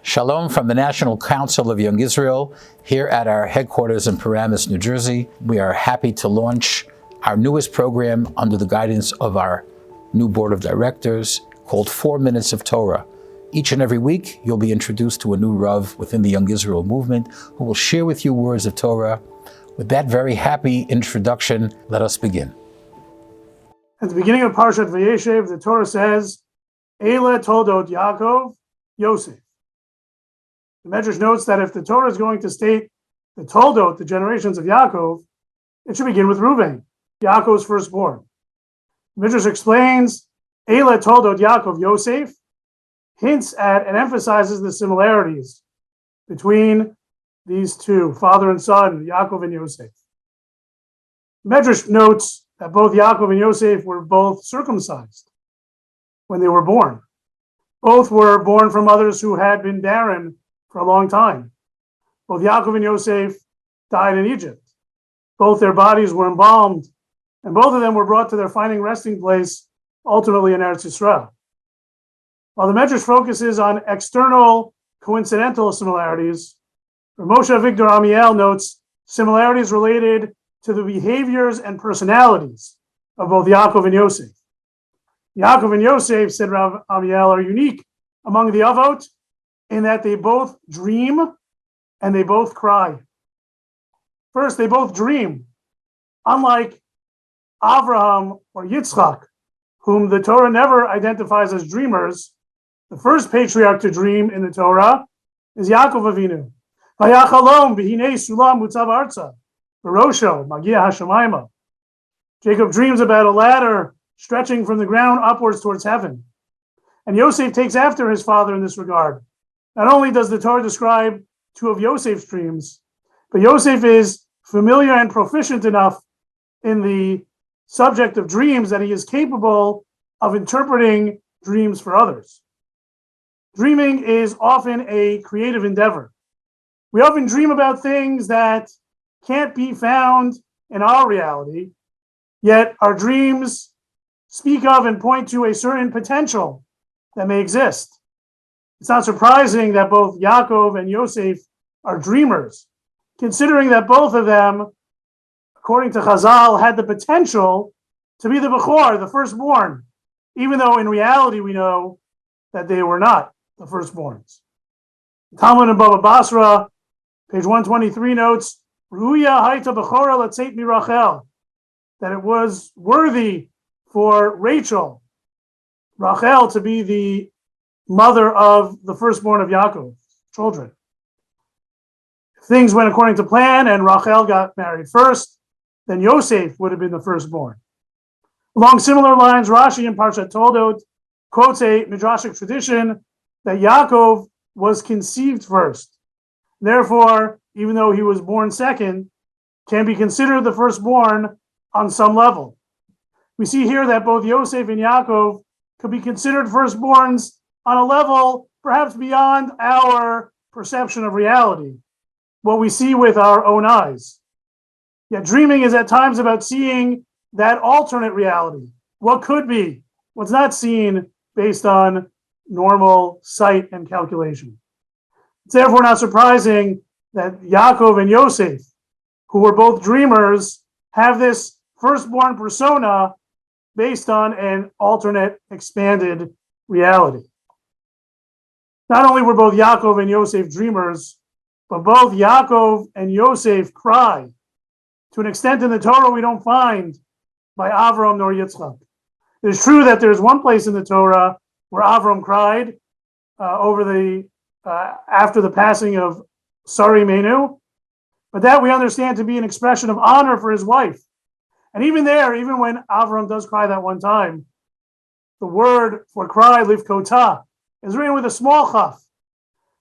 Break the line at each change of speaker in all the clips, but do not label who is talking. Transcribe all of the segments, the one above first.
Shalom from the National Council of Young Israel here at our headquarters in Paramus, New Jersey. We are happy to launch our newest program under the guidance of our new board of directors called 4 Minutes of Torah. Each and every week, you'll be introduced to a new Rav within the Young Israel movement who will share with you words of Torah. With that very happy introduction, let us begin.
At the beginning of Parshas Vayeshev, the Torah says, Eile toldot Yaakov, Yosef. The Medrash notes that if the Torah is going to state the toldot, the generations of Yaakov, it should begin with Reuven, Yaakov's firstborn. The Medrash explains, Eile toldot Yaakov, Yosef, hints at and emphasizes the similarities between these two, father and son, Yaakov and Yosef. Medrash notes that both Yaakov and Yosef were both circumcised when they were born. Both were born from mothers who had been barren for a long time. Both Yaakov and Yosef died in Egypt. Both their bodies were embalmed, and both of them were brought to their final resting place, ultimately in Eretz Yisrael. While the Medrash focuses on external coincidental similarities, Moshe Avigdor Amiel notes similarities related to the behaviors and personalities of both Yaakov and Yosef. Yaakov and Yosef, said Rav Amiel, are unique among the Avot in that they both dream and they both cry. First, they both dream, unlike Avraham or Yitzchak, whom the Torah never identifies as dreamers. The first patriarch to dream in the Torah is Yaakov Avinu. Vayachalom v'hinei sulam mutzav arza, v'rosho magia hashamayma. Jacob dreams about a ladder stretching from the ground upwards towards heaven. And Yosef takes after his father in this regard. Not only does the Torah describe two of Yosef's dreams, but Yosef is familiar and proficient enough in the subject of dreams that he is capable of interpreting dreams for others. Dreaming is often a creative endeavor. We often dream about things that can't be found in our reality, yet our dreams speak of and point to a certain potential that may exist. It's not surprising that both Yaakov and Yosef are dreamers, considering that both of them, according to Chazal, had the potential to be the Bechor, the firstborn, even though in reality we know that they were not the firstborns. Talmud in Baba Basra, page 123 notes, Ruya Haita Bechora Latzeit Mirachel, that it was worthy for Rachel, Rachel, to be the mother of the firstborn of Yaakov's children. If things went according to plan and Rachel got married first, then Yosef would have been the firstborn. Along similar lines, Rashi in Parshat Toldot quotes a midrashic tradition that Yaakov was conceived first. Therefore, even though he was born second, can be considered the firstborn on some level. We see here that both Yosef and Yaakov could be considered firstborns on a level perhaps beyond our perception of reality, what we see with our own eyes. Yet dreaming is at times about seeing that alternate reality, what could be, what's not seen based on normal sight and calculation. It's therefore not surprising that Yaakov and Yosef, who were both dreamers, have this firstborn persona based on an alternate, expanded reality. Not only were both Yaakov and Yosef dreamers, but both Yaakov and Yosef cry to an extent in the Torah we don't find by Avram nor Yitzchak. It is true that there's one place in the Torah where Avram cried after the passing of Sari Menu, but that we understand to be an expression of honor for his wife. And even there, even when Avram does cry that one time, the word for cry, livkota, is written with a small chaf,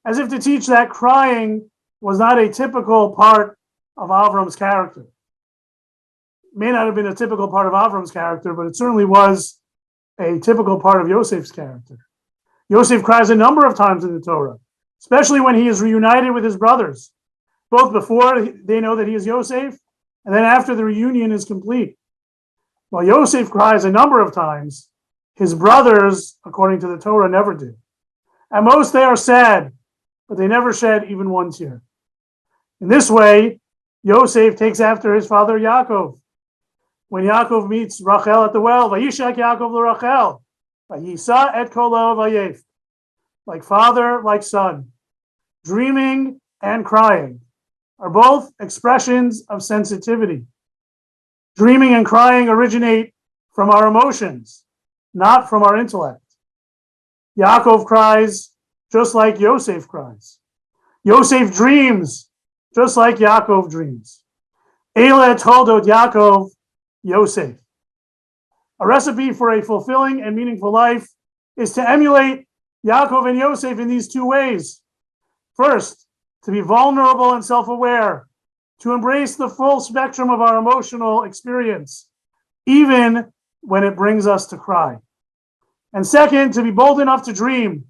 as if to teach that crying was not a typical part of Avram's character. It may not have been a typical part of Avram's character, but it certainly was a typical part of Yosef's character. Yosef cries a number of times in the Torah, especially when he is reunited with his brothers, both before they know that he is Yosef, and then after the reunion is complete. While Yosef cries a number of times, his brothers, according to the Torah, never do. At most, they are sad but they never shed even one tear. In this way, Yosef takes after his father Yaakov. When Yaakov meets Rachel at the well, Vayishak Yaakov l'Rachel, Vayisa et kolo vayef, like father, like son, dreaming and crying are both expressions of sensitivity. Dreaming and crying originate from our emotions, not from our intellect. Yaakov cries just like Yosef cries. Yosef dreams just like Yaakov dreams. Eile toldot Yaakov, Yosef. A recipe for a fulfilling and meaningful life is to emulate Yaakov and Yosef in these two ways. First, to be vulnerable and self-aware, to embrace the full spectrum of our emotional experience, even when it brings us to cry. And second, to be bold enough to dream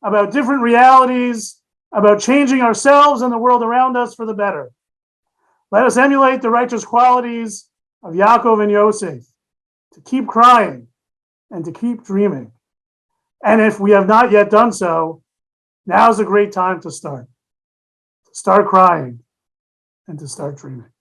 about different realities, about changing ourselves and the world around us for the better. Let us emulate the righteous qualities of Yaakov and Yosef, to keep crying and to keep dreaming. And if we have not yet done so, now's a great time to start. To start crying and to start dreaming.